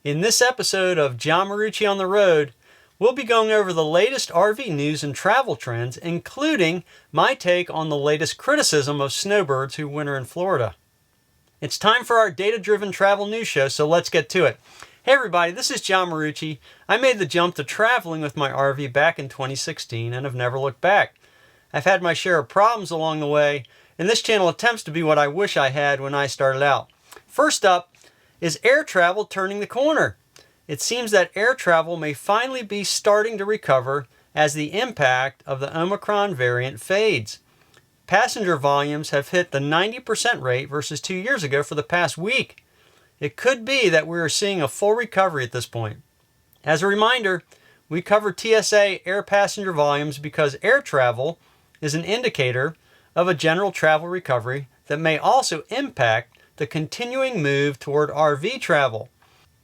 In this episode of John Marucci on the Road, we'll be going over the latest RV news and travel trends, including my take on the latest criticism of snowbirds who winter in Florida. It's time for our data-driven travel news show, so let's get to it. Hey everybody, this is John Marucci. I made the jump to traveling with my RV back in 2016 and have never looked back. I've had my share of problems along the way, and this channel attempts to be what I wish I had when I started out. First up, is air travel turning the corner? It seems that air travel may finally be starting to recover as the impact of the Omicron variant fades. Passenger volumes have hit the 90% rate versus 2 years ago for the past week. It could be that we are seeing a full recovery at this point. As a reminder, we cover TSA air passenger volumes because air travel is an indicator of a general travel recovery that may also impact the continuing move toward RV travel.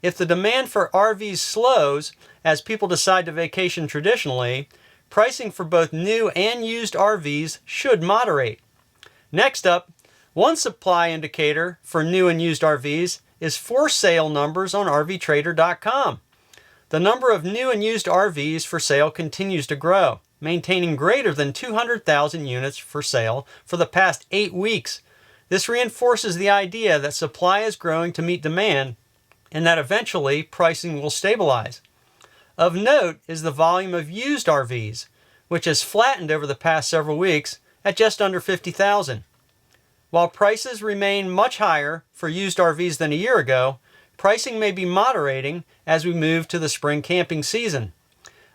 If the demand for RVs slows as people decide to vacation traditionally, pricing for both new and used RVs should moderate. Next up, one supply indicator for new and used RVs is for sale numbers on RVtrader.com. The number of new and used RVs for sale continues to grow, maintaining greater than 200,000 units for sale for the past 8 weeks. This reinforces the idea that supply is growing to meet demand and that eventually pricing will stabilize. Of note is the volume of used RVs, which has flattened over the past several weeks at just under 50,000. While prices remain much higher for used RVs than a year ago, pricing may be moderating as we move to the spring camping season.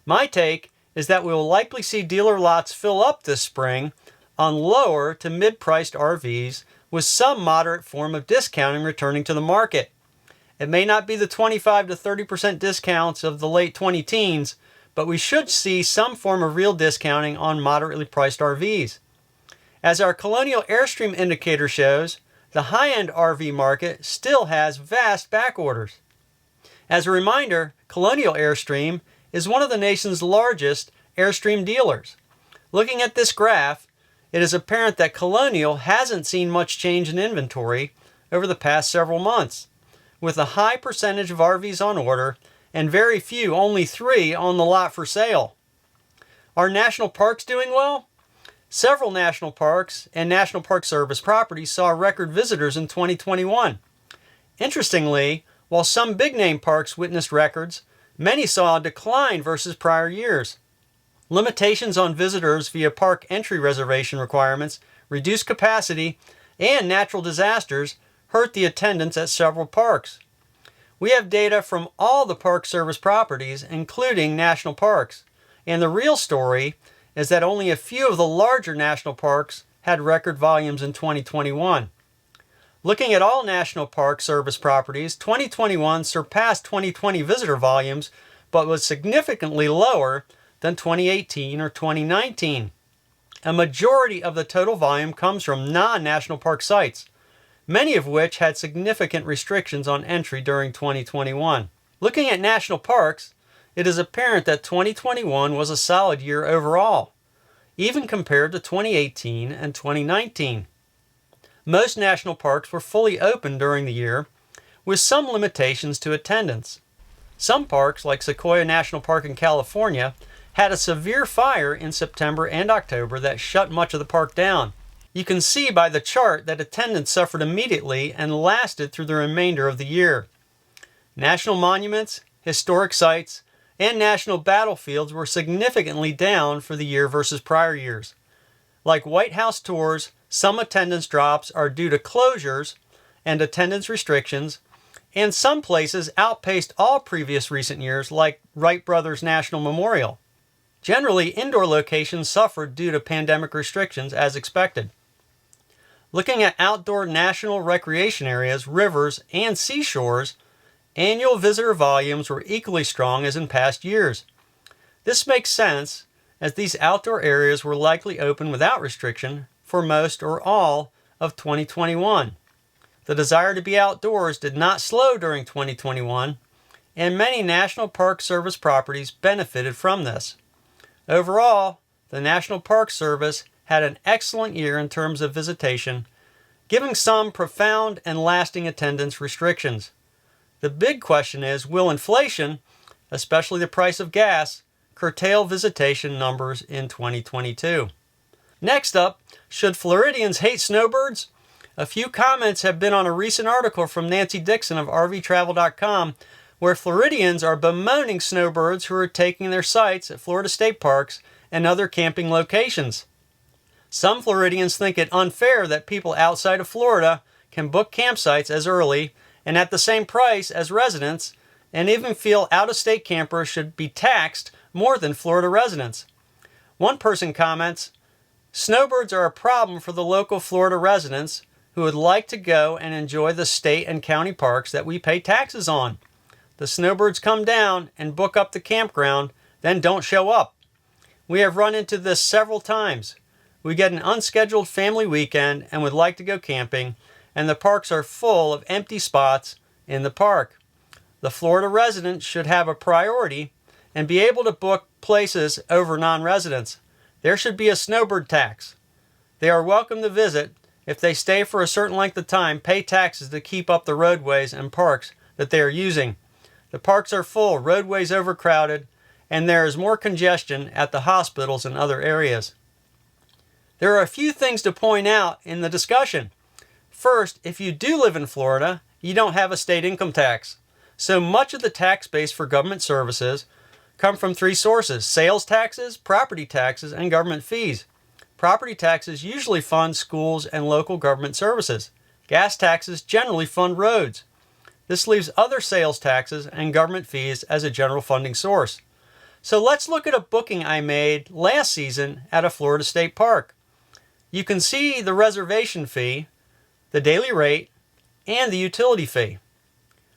My take is that we will likely see dealer lots fill up this spring on lower to mid-priced RVs with some moderate form of discounting returning to the market. It may not be the 25 to 30% discounts of the late 20-teens, but we should see some form of real discounting on moderately priced RVs. As our Colonial Airstream indicator shows, the high-end RV market still has vast back orders. As a reminder, Colonial Airstream is one of the nation's largest Airstream dealers. Looking at this graph, it is apparent that Colonial hasn't seen much change in inventory over the past several months, with a high percentage of RVs on order and very few, only 3, on the lot for sale. Are national parks doing well? Several national parks and National Park Service properties saw record visitors in 2021. Interestingly, while some big-name parks witnessed records, many saw a decline versus prior years. Limitations on visitors via park entry reservation requirements, reduced capacity, and natural disasters hurt the attendance at several parks. We have data from all the Park Service properties, including national parks, and the real story is that only a few of the larger national parks had record volumes in 2021. Looking at all National Park Service properties, 2021 surpassed 2020 visitor volumes, but was significantly lower than 2018 or 2019. A majority of the total volume comes from non-national park sites, many of which had significant restrictions on entry during 2021. Looking at national parks, it is apparent that 2021 was a solid year overall, even compared to 2018 and 2019. Most national parks were fully open during the year, with some limitations to attendance. Some parks, like Sequoia National Park in California, had a severe fire in September and October that shut much of the park down. You can see by the chart that attendance suffered immediately and lasted through the remainder of the year. National monuments, historic sites, and national battlefields were significantly down for the year versus prior years. Like White House tours, some attendance drops are due to closures and attendance restrictions, and some places outpaced all previous recent years, like Wright Brothers National Memorial. Generally, indoor locations suffered due to pandemic restrictions as expected. Looking at outdoor national recreation areas, rivers, and seashores, annual visitor volumes were equally strong as in past years. This makes sense, as these outdoor areas were likely open without restriction for most or all of 2021. The desire to be outdoors did not slow during 2021, and many National Park Service properties benefited from this. Overall, the National Park Service had an excellent year in terms of visitation, giving some profound and lasting attendance restrictions. The big question is, will inflation, especially the price of gas, curtail visitation numbers in 2022? Next up, should Floridians hate snowbirds? A few comments have been on a recent article from Nancy Dixon of RVTravel.com where Floridians are bemoaning snowbirds who are taking their sites at Florida state parks and other camping locations. Some Floridians think it unfair that people outside of Florida can book campsites as early and at the same price as residents, and even feel out-of-state campers should be taxed more than Florida residents. One person comments, "Snowbirds are a problem for the local Florida residents who would like to go and enjoy the state and county parks that we pay taxes on. The snowbirds come down and book up the campground, then don't show up. We have run into this several times. We get an unscheduled family weekend and would like to go camping, and the parks are full of empty spots in the park. The Florida residents should have a priority and be able to book places over non-residents. There should be a snowbird tax. They are welcome to visit. If they stay for a certain length of time, pay taxes to keep up the roadways and parks that they are using. The parks are full, roadways overcrowded, and there is more congestion at the hospitals and other areas." There are a few things to point out in the discussion. First, if you do live in Florida, you don't have a state income tax. So much of the tax base for government services come from three sources: sales taxes, property taxes, and government fees. Property taxes usually fund schools and local government services. Gas taxes generally fund roads. This leaves other sales taxes and government fees as a general funding source. So let's look at a booking I made last season at a Florida state park. You can see the reservation fee, the daily rate, and the utility fee.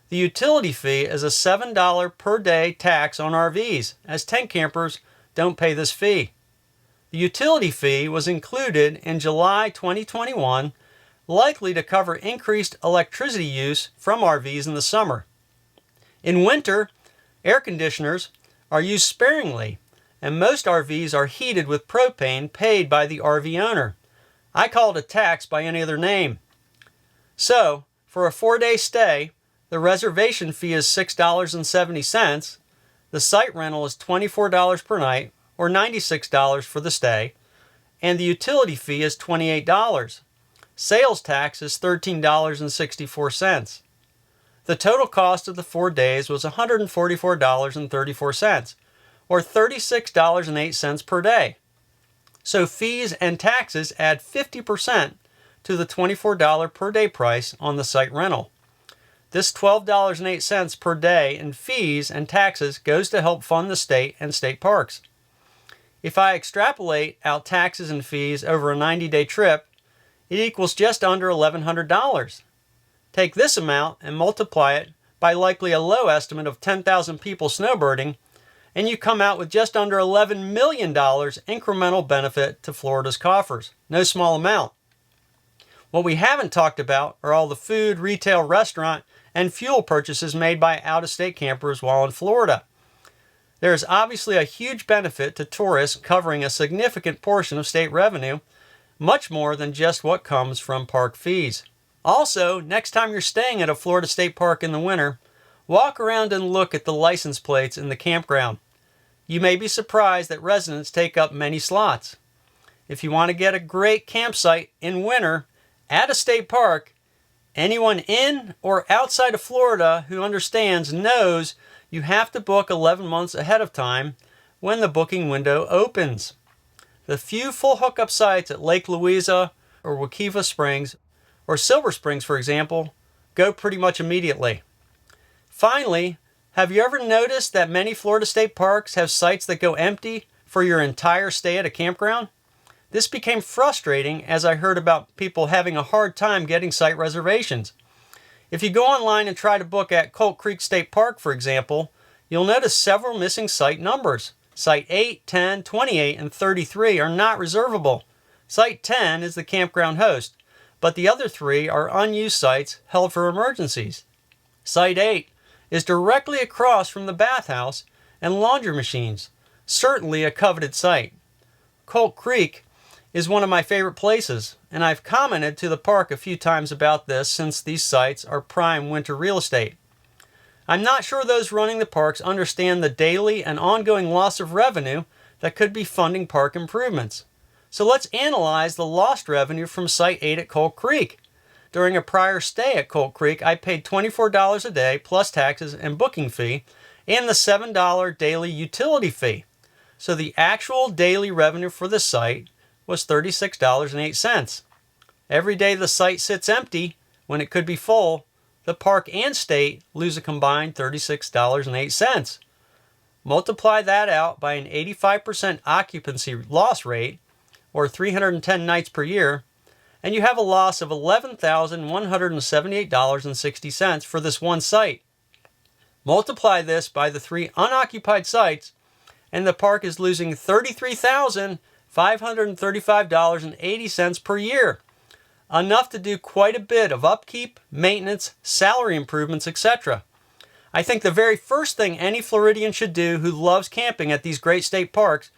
The utility fee is a $7 per day tax on RVs, as tent campers don't pay this fee. The utility fee was included in July 2021, likely to cover increased electricity use from RVs in the summer. In winter, air conditioners are used sparingly, and most RVs are heated with propane paid by the RV owner. I call it a tax by any other name. So, for a 4-day stay, the reservation fee is $6.70, the site rental is $24 per night, or $96 for the stay, and the utility fee is $28. Sales tax is $13.64. The total cost of the 4 days was $144.34, or $36.08 per day. So fees and taxes add 50% to the $24 per day price on the site rental. This $12.08 per day in fees and taxes goes to help fund the state and state parks. If I extrapolate out taxes and fees over a 90-day trip, it equals just under $1,100. Take this amount and multiply it by likely a low estimate of 10,000 people snowbirding, and you come out with just under $11 million incremental benefit to Florida's coffers. No small amount. What we haven't talked about are all the food, retail, restaurant, and fuel purchases made by out-of-state campers while in Florida. There is obviously a huge benefit to tourists, covering a significant portion of state revenue, much more than just what comes from park fees. Also, next time you're staying at a Florida state park in the winter, walk around and look at the license plates in the campground. You may be surprised that residents take up many slots. If you want to get a great campsite in winter at a state park, anyone in or outside of Florida who understands knows you have to book 11 months ahead of time when the booking window opens. The few full hookup sites at Lake Louisa or Waukesha Springs or Silver Springs, for example, go pretty much immediately. Finally, have you ever noticed that many Florida state parks have sites that go empty for your entire stay at a campground? This became frustrating as I heard about people having a hard time getting site reservations. If you go online and try to book at Colt Creek State Park, for example, you'll notice several missing site numbers. Site 8, 10, 28, and 33 are not reservable. Site 10 is the campground host, but the other 3 are unused sites held for emergencies. Site 8 is directly across from the bathhouse and laundry machines, certainly a coveted site. Colt Creek is one of my favorite places, and I've commented to the park a few times about this since these sites are prime winter real estate. I'm not sure those running the parks understand the daily and ongoing loss of revenue that could be funding park improvements. So let's analyze the lost revenue from Site 8 at Colt Creek. During a prior stay at Colt Creek, I paid $24 a day plus taxes and booking fee and the $7 daily utility fee. So the actual daily revenue for the site was $36.08. Every day the site sits empty when it could be full, the park and state lose a combined $36.08. Multiply that out by an 85% occupancy loss rate, or 310 nights per year, and you have a loss of $11,178.60 for this one site. Multiply this by the 3 unoccupied sites, and the park is losing $33,535.80 per year. Enough to do quite a bit of upkeep, maintenance, salary improvements, etc. I think the very first thing any Floridian should do who loves camping at these great state parks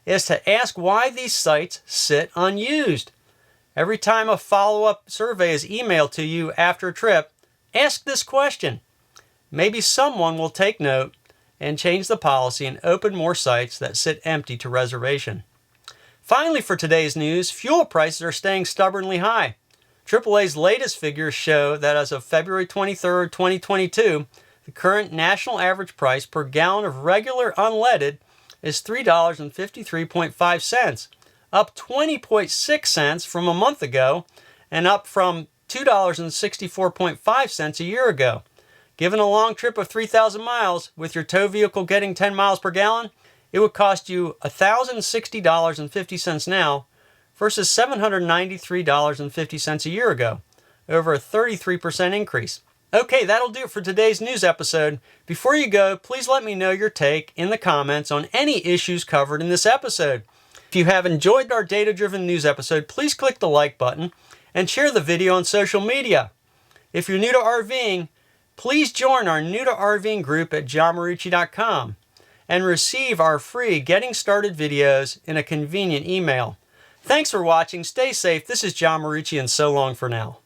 is to ask why these sites sit unused. Every time a follow-up survey is emailed to you after a trip, ask this question. Maybe someone will take note and change the policy and open more sites that sit empty to reservation. Finally, for today's news, fuel prices are staying stubbornly high. AAA's latest figures show that as of February 23, 2022, the current national average price per gallon of regular unleaded is $3.53.5, up 20.6 cents from a month ago and up from $2.64.5 a year ago. Given a long trip of 3,000 miles with your tow vehicle getting 10 miles per gallon, it would cost you $1,060.50 now versus $793.50 a year ago, over a 33% increase. Okay, that'll do it for today's news episode. Before you go, please let me know your take in the comments on any issues covered in this episode. If you have enjoyed our data-driven news episode, please click the like button and share the video on social media. If you're new to RVing, please join our New to RVing group at johnmarucci.com and receive our free Getting Started videos in a convenient email. Thanks for watching. Stay safe. This is John Marucci, and so long for now.